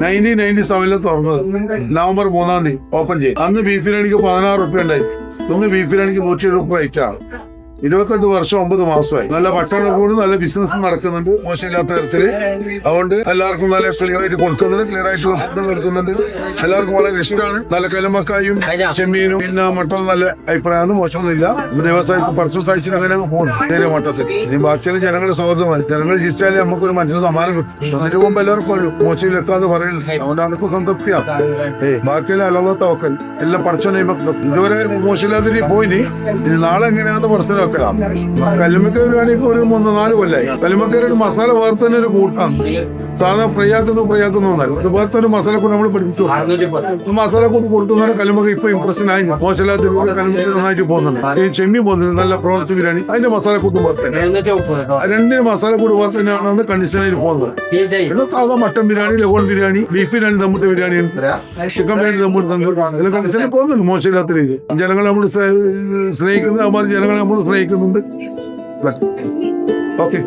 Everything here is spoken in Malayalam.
1997 തുറന്നത്. നവംബർ 3 ഓപ്പൺ ചെയ്യും. അന്ന് ബീഫ് ബിരിയാണിക്ക് 16 റുപ്യ ഉണ്ടായി. ഇന്ന് ബീഫ് ബിരിയാണിക്ക് 170 റേറ്റ് ആണ്. 28 വർഷം 9 മാസമായി. നല്ല ഭക്ഷണം കൂടും, നല്ല ബിസിനസ് നടക്കുന്നുണ്ട്, മോശമില്ലാത്ത തരത്തില്. അതുകൊണ്ട് എല്ലാവർക്കും നല്ല ക്ലിയർ ആയിട്ട് കൊടുക്കുന്നുണ്ട്, ക്ലിയർ ആയിട്ട് ഫുഡ് കൊടുക്കുന്നുണ്ട്. എല്ലാവർക്കും വളരെ ഇഷ്ടമാണ്. നല്ല കലമക്കായും ചെമ്മീനും പിന്നെ മട്ടൺ നല്ല അഭിപ്രായമാണ്, മോശമൊന്നുമില്ല. ദിവസം പർച്ചേസ് അയച്ചിട്ട് അങ്ങനെ പോകും നേരെ മട്ടത്തിൽ. ഇനി ബാക്കിയുള്ള ജനങ്ങളുടെ സൗഹൃദമായി ജനങ്ങൾ ചിരിച്ചാലേ നമുക്കൊരു മനസ്സിന് സമ്മാനം കിട്ടും. അതിന് മുമ്പ് എല്ലാവർക്കും ഒരു മോശമില്ലെക്കാന്ന് പറയുന്നത്. അതുകൊണ്ട് അവർക്ക് സംതൃപ്തിയാണ്. ബാക്കിയുള്ള അലോകത്ത നോക്കൽ എല്ലാം പഠിച്ചോണ്ട് ഇതുവരെ മോശമില്ലാത്ത പോയിന്. ഇനി നാളെ എങ്ങനെയാണെന്ന് മനസ്സിലാക്കാം. കല്ലുമ്മക്കറി ബിരിയാണിക്ക് ഒരു 3-4 കൊല്ലായി. കല്ലുമ്മക്കറിയുടെ മസാല വേറെ തന്നെ ഒരു കൂട്ടാണ്. സാധാരണ ഫ്രൈ ആക്കുന്നു അത് വേറെ തന്നെ മസാല കൂടെ നമ്മൾ പഠിപ്പിച്ചു. മസാല കൂടി കൊടുക്കുന്നതാണ് കല്ലുമ്മക്കറി ഇപ്പൊ ഇംപ്രഷൻ ആയി. മോശമില്ലാത്ത കല്ലുമ്മക്കറി നന്നായിട്ട് പോകുന്നുണ്ട്. ചെമ്മി പോകുന്നുണ്ട്, നല്ല പ്രോൺസ് ബിരിയാണി. അതിന്റെ മസാല കൂട്ടും വേറെ തന്നെ. രണ്ടിന് മസാല കൂടി വേറെ തന്നെയാണ് കണ്ടീഷനായിട്ട് പോകുന്നത്. പിന്നെ സാധാരണ mutton biryani, leghorn biryani, beef biryani, നമ്മുടെ ബിരിയാണി, ചിക്കൻ ബിരിയാണി നമ്മുടെ കണ്ടീഷനിൽ പോകുന്നുണ്ട്. മോശമില്ലാത്ത രീതി ജനങ്ങളെ നമ്മൾ സ്നേഹിക്കുന്നത്, ജനങ്ങളെ നമ്മൾ സ്നേഹിക്കുന്നുണ്ട്. ഓക്കെ.